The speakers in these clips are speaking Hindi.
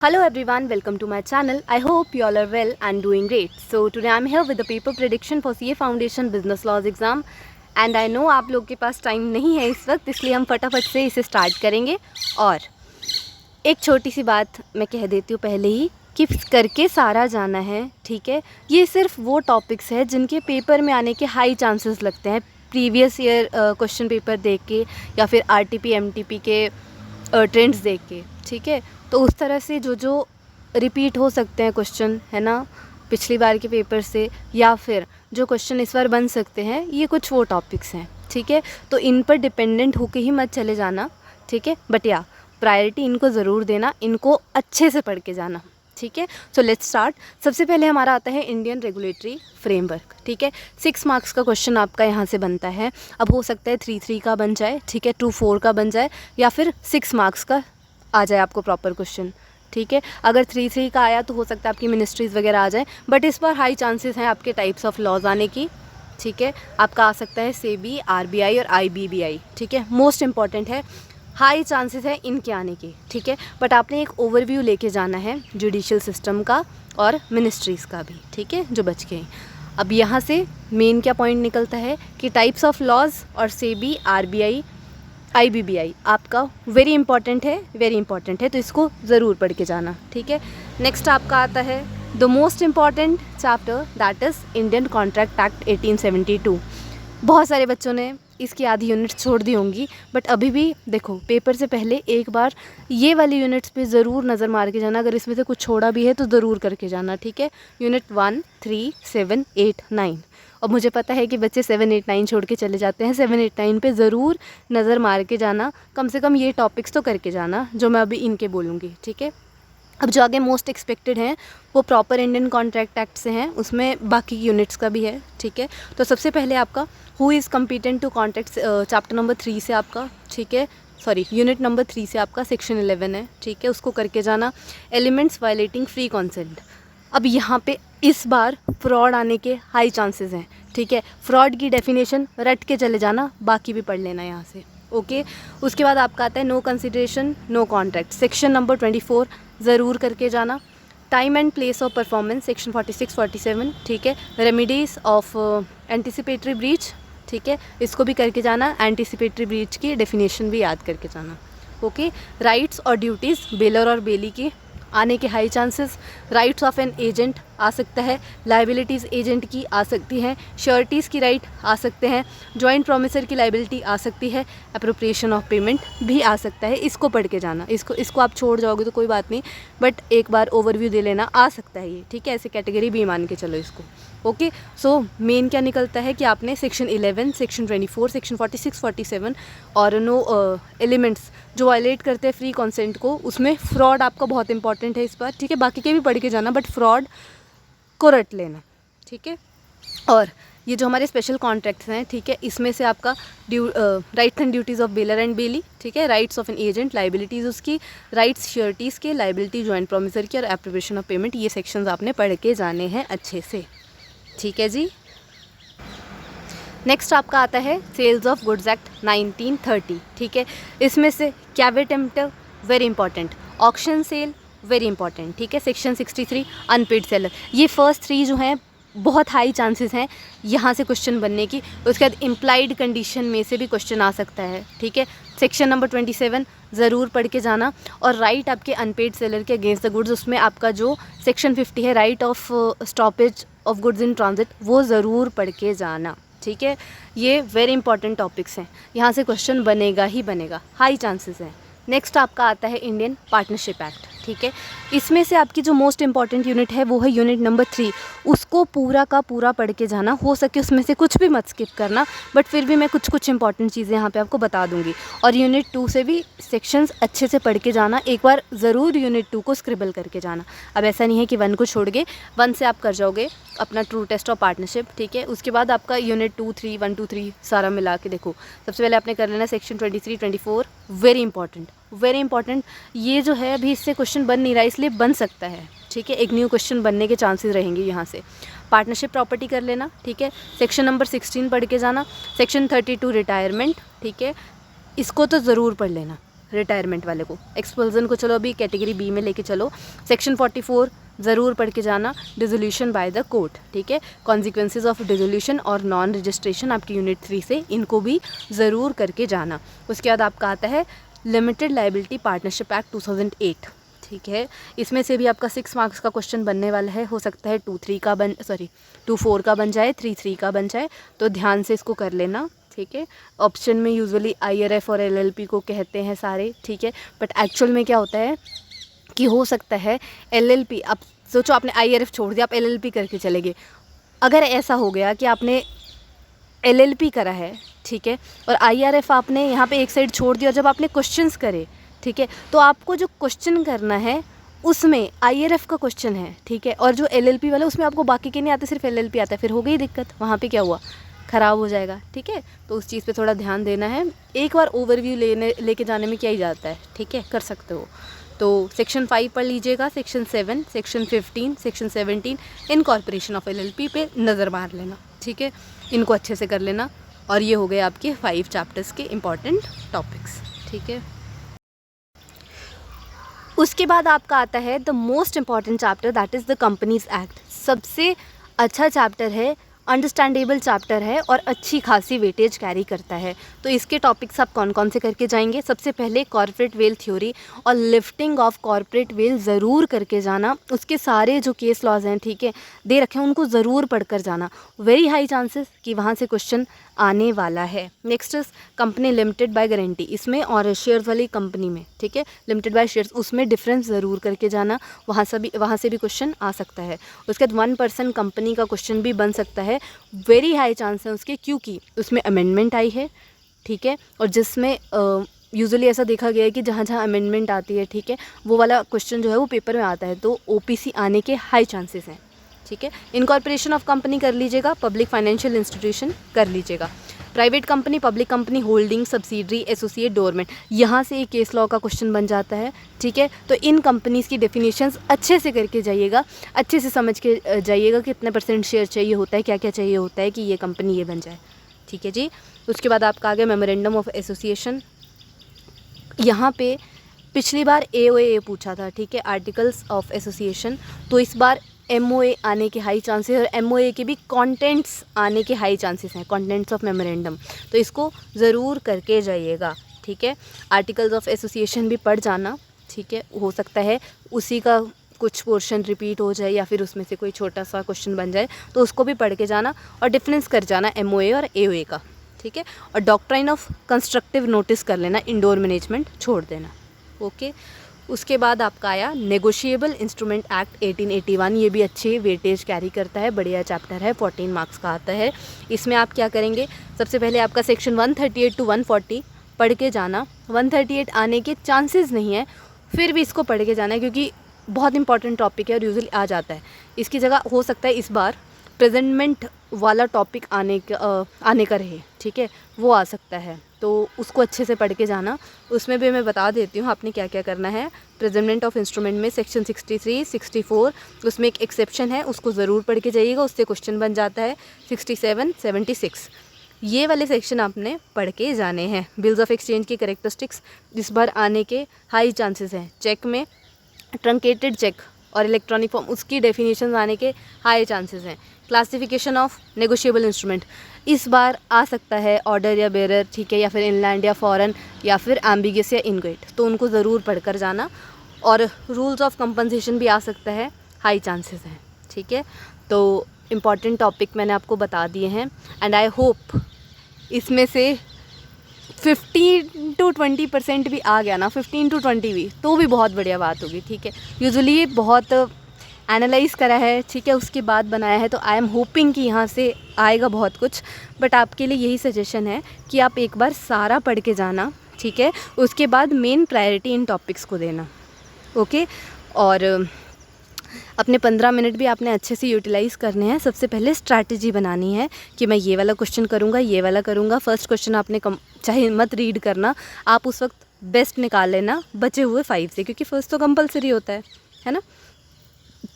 Hello everyone, welcome to my channel. I hope you all are well and doing great. So today I'm here with the paper prediction for CA Foundation Business Laws exam and I know आप लोग के पास टाइम नहीं है इस वक्त, इसलिए हम फटाफट से इसे स्टार्ट करेंगे। और एक छोटी सी बात मैं कह देती हूँ पहले ही कि करके सारा जाना है, ठीक है। ये सिर्फ वो टॉपिक्स है जिनके पेपर में आने के हाई चांसेस लगते हैं प्रीवियस ईयर क्वेश्चन पेपर देख के या फिर RTP MTP के ट्रेंड्स देख के, ठीक है। तो उस तरह से जो रिपीट हो सकते हैं क्वेश्चन, है ना, पिछली बार के पेपर से, या फिर जो क्वेश्चन इस बार बन सकते हैं, ये कुछ वो टॉपिक्स हैं, ठीक है। तो इन पर डिपेंडेंट होके ही मत चले जाना, ठीक है। बट या प्रायोरिटी इनको ज़रूर देना, इनको अच्छे से पढ़ के जाना, ठीक है। So let's start. सबसे पहले हमारा आता है इंडियन रेगुलेटरी फ्रेमवर्क, ठीक है। 6 मार्क्स का क्वेश्चन आपका यहाँ से बनता है। अब हो सकता है 3-3 का बन जाए, ठीक है, 2-4 का बन जाए, या फिर 6 मार्क्स का आ जाए आपको प्रॉपर क्वेश्चन, ठीक है। अगर 3-3 का आया तो हो सकता है आपकी मिनिस्ट्रीज़ वगैरह आ जाए, बट इस बार हाई चांसेस हैं आपके टाइप्स ऑफ लॉज आने की, ठीक है। आपका आ सकता है सेबी, RBI और IBBI, ठीक है। मोस्ट इंपॉर्टेंट है, हाई चांसेस है इनके आने की, ठीक है। बट आपने एक ओवरव्यू लेके जाना है जुडिशियल सिस्टम का और मिनिस्ट्रीज़ का भी, ठीक है, जो बच गए। अब यहाँ से मेन क्या पॉइंट निकलता है कि टाइप्स ऑफ लॉज और सेबी, RBI, IBBI आपका वेरी इंपॉर्टेंट है, तो इसको ज़रूर पढ़ के जाना, ठीक है। नेक्स्ट आपका आता है the most important chapter, that is Indian contract act 1872। बहुत सारे बच्चों ने इसकी आधी यूनिट्स छोड़ दी होंगी, बट अभी भी देखो पेपर से पहले एक बार ये वाली यूनिट्स पे ज़रूर नज़र मार के जाना। अगर इसमें से कुछ छोड़ा भी है तो ज़रूर करके जाना, ठीक है। यूनिट 1, 3, 7, 8, 9। और मुझे पता है कि बच्चे 7, 8, 9 छोड़ के चले जाते हैं। 7, 8, 9 पे ज़रूर नज़र मार के जाना, कम से कम ये टॉपिक्स तो करके जाना जो मैं अभी इनके बोलूँगी, ठीक है। अब जो आगे मोस्ट एक्सपेक्टेड हैं वो प्रॉपर इंडियन कॉन्ट्रैक्ट एक्ट से हैं, उसमें बाकी यूनिट्स का भी है, ठीक है। तो सबसे पहले आपका who is competent to contract, chapter number 3 से आपका, ठीक है, सॉरी यूनिट नंबर 3 से आपका सेक्शन 11 है, ठीक है, उसको करके जाना। Elements violating free consent. अब यहाँ पे इस बार फ्रॉड आने के हाई चांसेस हैं, ठीक है। फ्रॉड की डेफिनेशन रट के चले जाना, बाकी भी पढ़ लेना यहाँ से, ओके। उसके बाद आपका आता है no consideration no contract, section number 24 ज़रूर करके जाना। Time and place of performance, section 46, 47, ठीक है। रेमिडीज़ ऑफ एंटिसिपेटरी ब्रीच, ठीक है, इसको भी करके जाना। एंटिसिपेटरी ब्रीच की डेफिनेशन भी याद करके जाना, ओके। राइट्स और ड्यूटीज़ बेलर और बेली की आने के high chances. Rights of an agent आ सकता है, लाइबिलिटीज़ एजेंट की आ सकती हैं, श्योरिटीज़ की राइट आ सकते हैं, जॉइंट प्रोमिसर की लाइबिलिटी आ सकती है, अप्रोप्रिएशन ऑफ पेमेंट भी आ सकता है। इसको पढ़ के जाना, इसको आप छोड़ जाओगे तो कोई बात नहीं, बट एक बार ओवरव्यू दे लेना, आ सकता है ये, ठीक है। ऐसे कैटेगरी भी मान के चलो इसको, ओके। सो मेन क्या निकलता है कि आपने सेक्शन 11, सेक्शन 24, सेक्शन 46, 47 और नो एलिमेंट्स जो वायलेट करते हैं फ्री कॉन्सेंट को, उसमें फ्रॉड आपका बहुत इंपॉर्टेंट है इस बार, ठीक है। बाकी के भी पढ़ के जाना, बट फ्रॉड को रट लेना, ठीक है। और ये जो हमारे स्पेशल कॉन्ट्रैक्ट्स हैं, ठीक है, इसमें से आपका rights and duties of bailor and bailee, ठीक है। Rights of an agent, liabilities उसकी, राइट्स श्योरिटीज़ के, लाइबिलिटी जॉइंट प्रोमिसर की और एप्रोप्रिएशन ऑफ पेमेंट, ये सेक्शंस आपने पढ़ के जाने हैं अच्छे से, ठीक है जी। नेक्स्ट आपका आता है सेल्स ऑफ गुड्स एक्ट 1930, ठीक है। इसमें से caveat emptor very important, auction sale very important, ठीक है। सेक्शन 63 अनपेड सेलर, ये फर्स्ट 3 जो हैं बहुत हाई चांसेस हैं यहाँ से क्वेश्चन बनने की। उसके बाद इम्प्लाइड कंडीशन में से भी क्वेश्चन आ सकता है, ठीक है। सेक्शन नंबर 27 ज़रूर पढ़ के जाना। और राइट आपके अनपेड सेलर के अगेंस्ट द गुड्स, उसमें आपका जो सेक्शन 50 है, right of stoppage of goods in transit, वो ज़रूर पढ़ के जाना, ठीक है। ये वेरी इंपॉर्टेंट टॉपिक्स हैं, यहाँ से क्वेश्चन बनेगा ही बनेगा, हाई चांसेस हैं। नेक्स्ट आपका आता है इंडियन पार्टनरशिप एक्ट, ठीक है। इसमें से आपकी जो मोस्ट इंपॉर्टेंट यूनिट है वो है यूनिट नंबर 3, उसको पूरा का पूरा पढ़ के जाना। हो सके उसमें से कुछ भी मत स्किप करना, बट फिर भी मैं कुछ इंपॉर्टेंट चीज़ें यहाँ पे आपको बता दूंगी। और यूनिट 2 से भी सेक्शंस अच्छे से पढ़ के जाना, एक बार ज़रूर यूनिट 2 को स्क्रिबल करके जाना। अब ऐसा नहीं है कि 1 को छोड़ गए, 1 से आप कर जाओगे अपना ट्रू टेस्ट ऑफ पार्टनरशिप, ठीक है। उसके बाद आपका यूनिट 2, 3, 1, 2, 3 सारा मिला के देखो। सबसे पहले आपने कर लेना सेक्शन 23, 24, वेरी इंपॉर्टेंट। ये जो है अभी इससे क्वेश्चन बन नहीं रहा है, इसलिए बन सकता है, ठीक है। एक न्यू क्वेश्चन बनने के चांसेस रहेंगे यहाँ से। पार्टनरशिप प्रॉपर्टी कर लेना, ठीक है। सेक्शन नंबर 16 पढ़ के जाना। सेक्शन 32 रिटायरमेंट, ठीक है, इसको तो ज़रूर पढ़ लेना। रिटायरमेंट वाले को। एक्सपल्जन को चलो अभी कैटेगरी बी में लेके चलो। सेक्शन 44 ज़रूर पढ़ के जाना, डिसोल्यूशन बाय द कोर्ट, ठीक है। कॉन्सिक्वेंसेज ऑफ डिसोल्यूशन और नॉन रजिस्ट्रेशन आपकी यूनिट 3 से, इनको भी ज़रूर करके जाना। उसके बाद आपका आता है लिमिटेड लाइबिलिटी पार्टनरशिप एक्ट 2008, ठीक है। इसमें से भी आपका 6 मार्क्स का क्वेश्चन बनने वाला है। हो सकता है 2-4 का बन जाए, 3-3 का बन जाए, तो ध्यान से इसको कर लेना, ठीक है। ऑप्शन में यूजुअली IRF और LLP को कहते हैं सारे, ठीक है। बट एक्चुअल में क्या होता है कि हो सकता है LLP, अब सोचो आपने IRF छोड़ दिया, आप LLP करके चले गए। अगर ऐसा हो गया कि आपने LLP करा है, ठीक है, और IRF आपने यहाँ पे एक साइड छोड़ दिया, जब आपने क्वेश्चंस करे, ठीक है, तो आपको जो क्वेश्चन करना है उसमें IRF का क्वेश्चन है, ठीक है, और जो LLP वाला उसमें आपको बाकी के नहीं आते, सिर्फ LLP आता है, फिर हो गई दिक्कत। वहाँ पे क्या हुआ, ख़राब हो जाएगा, ठीक है। तो उस चीज़ पे थोड़ा ध्यान देना है। एक बार ओवरव्यू लेके जाने में क्या ही जाता है, ठीक है, कर सकते हो। तो सेक्शन 5 पढ़ लीजिएगा, section 7, section 15, section 17 incorporation of LLP पे नज़र मार लेना, ठीक है, इनको अच्छे से कर लेना। और ये हो गए आपके 5 चैप्टर्स के इम्पॉर्टेंट टॉपिक्स, ठीक है। उसके बाद आपका आता है the most important chapter, that is the companies act. सबसे अच्छा चैप्टर है, अंडरस्टैंडेबल चैप्टर है और अच्छी खासी वेटेज कैरी करता है। तो इसके टॉपिक्स आप कौन कौन से करके जाएंगे? सबसे पहले कॉर्पोरेट वेल थ्योरी और लिफ्टिंग ऑफ कॉर्पोरेट वेल ज़रूर करके जाना। उसके सारे जो केस लॉज हैं, ठीक है, दे रखे हैं, उनको ज़रूर पढ़कर जाना। वेरी हाई चांसेस कि वहाँ से क्वेश्चन आने वाला है। Next is company limited by guarantee, इसमें और शेयर्स वाली कंपनी में, ठीक है, लिमिटेड बाय शेयर्स, उसमें डिफरेंस ज़रूर करके जाना, वहाँ से भी क्वेश्चन आ सकता है। उसके बाद 1% कंपनी का क्वेश्चन भी बन सकता है, वेरी हाई चांस है उसके, क्योंकि उसमें अमेंडमेंट आई है, ठीक है, और जिसमें यूजुअली ऐसा देखा गया है कि जहाँ जहाँ अमेंडमेंट आती है, ठीक है, वो वाला क्वेश्चन जो है वो पेपर में आता है, तो OPC आने के हाई चांसेस हैं, ठीक है। इनकॉर्पोरेशन ऑफ कंपनी कर लीजिएगा, पब्लिक फाइनेंशियल इंस्टीट्यूशन कर लीजिएगा, private company, public company, holding, subsidiary, associate, dormant, यहाँ से एक केस लॉ का क्वेश्चन बन जाता है, ठीक है। तो इन कंपनीज़ की डेफिनेशंस अच्छे से करके जाइएगा, अच्छे से समझ के जाइएगा कि कितने % शेयर चाहिए होता है, क्या क्या चाहिए होता है कि ये कंपनी ये बन जाए, ठीक है जी। उसके बाद आपका आ गया मेमोरेंडम ऑफ एसोसिएशन। यहाँ पे पिछली बार AOA पूछा था, ठीक है, आर्टिकल्स ऑफ एसोसिएशन, तो इस बार MOA आने के हाई चांसेस और MOA के भी कंटेंट्स आने के हाई चांसेस हैं, कंटेंट्स ऑफ मेमोरेंडम, तो इसको ज़रूर करके जाइएगा, ठीक है। आर्टिकल्स ऑफ एसोसिएशन भी पढ़ जाना, ठीक है, हो सकता है उसी का कुछ पोर्शन रिपीट हो जाए या फिर उसमें से कोई छोटा सा क्वेश्चन बन जाए, तो उसको भी पढ़ के जाना और डिफरेंस कर जाना MOA और AOA का, ठीक है। और डॉक्ट्राइन ऑफ कंस्ट्रक्टिव नोटिस कर लेना, इंडोर मैनेजमेंट छोड़ देना, ओके। उसके बाद आपका आया नेगोशिएबल इंस्ट्रूमेंट एक्ट 1881, ये भी अच्छे वेटेज कैरी करता है, बढ़िया चैप्टर है, 14 मार्क्स का आता है। इसमें आप क्या करेंगे, सबसे पहले आपका सेक्शन 138 to 140 पढ़ के जाना। 138 आने के चांसेस नहीं है, फिर भी इसको पढ़ के जाना है क्योंकि बहुत इंपॉर्टेंट टॉपिक है और यूजुअली आ जाता है। इसकी जगह हो सकता है इस बार प्रेजेंटमेंट वाला टॉपिक आने का रहे, ठीक है, वो आ सकता है, तो उसको अच्छे से पढ़ के जाना। उसमें भी मैं बता देती हूँ आपने क्या क्या करना है। प्रेजेंटमेंट ऑफ इंस्ट्रूमेंट में सेक्शन 63, 64, उसमें एक एक्सेप्शन है, उसको ज़रूर पढ़ के जाइएगा, उससे क्वेश्चन बन जाता है। 67, 76, ये वाले सेक्शन आपने पढ़ के जाने हैं। बिल्स ऑफ एक्सचेंज की कैरेक्टरिस्टिक्स इस बार आने के हाई चांसेस हैं। चेक में ट्रंकेटेड चेक और इलेक्ट्रॉनिक फॉर्म, उसकी डेफिनेशन आने के हाई चांसेस हैं। क्लासिफिकेशन ऑफ नेगोशिएबल इंस्ट्रूमेंट इस बार आ सकता है, ऑर्डर या बेरर, ठीक है, या फिर इनलैंड या फॉरेन या फिर एम्बिगियस या इनगेट, तो उनको ज़रूर पढ़कर जाना। और रूल्स ऑफ कंपनसेशन भी आ सकता है, हाई चांसेस हैं, ठीक है। तो इम्पॉर्टेंट टॉपिक मैंने आपको बता दिए हैं एंड आई होप इसमें से 15 to 20% भी आ गया ना, 15 to 20 भी, तो भी बहुत बढ़िया बात होगी, ठीक है। यूजुअली ये बहुत एनालाइज़ करा है, ठीक है, उसके बाद बनाया है, तो आई एम होपिंग कि यहाँ से आएगा बहुत कुछ। बट आपके लिए यही सजेशन है कि आप एक बार सारा पढ़ के जाना, ठीक है, उसके बाद मेन प्रायोरिटी इन टॉपिक्स को देना, ओके। और अपने 15 मिनट भी आपने अच्छे से यूटिलाइज़ करने हैं। सबसे पहले स्ट्रैटेजी बनानी है कि मैं ये वाला क्वेश्चन करूँगा, ये वाला करूँगा। फर्स्ट क्वेश्चन आपने चाहे मत रीड करना, आप उस वक्त बेस्ट निकाल लेना बचे हुए 5 से, क्योंकि फर्स्ट तो कंपलसरी होता है ना।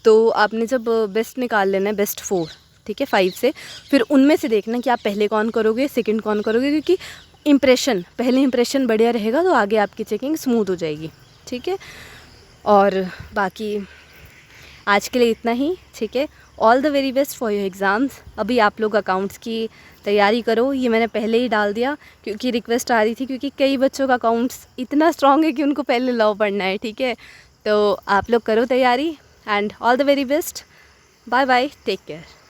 तो आपने जब बेस्ट निकाल लेना है, बेस्ट 4, ठीक है, 5 से, फिर उनमें से देखना कि आप पहले कौन करोगे, सेकंड कौन करोगे, क्योंकि इम्प्रेशन, पहले इम्प्रेशन बढ़िया रहेगा तो आगे आपकी चेकिंग स्मूथ हो जाएगी, ठीक है। और बाकी आज के लिए इतना ही, ठीक है। All the very best for your exams. अभी आप लोग अकाउंट्स की तैयारी करो, ये मैंने पहले ही डाल दिया क्योंकि रिक्वेस्ट आ रही थी, क्योंकि कई बच्चों का अकाउंट्स इतना स्ट्रॉन्ग है कि उनको पहले लॉ पढ़ना है, ठीक है। तो आप लोग करो तैयारी and all the very best. Bye bye, take care.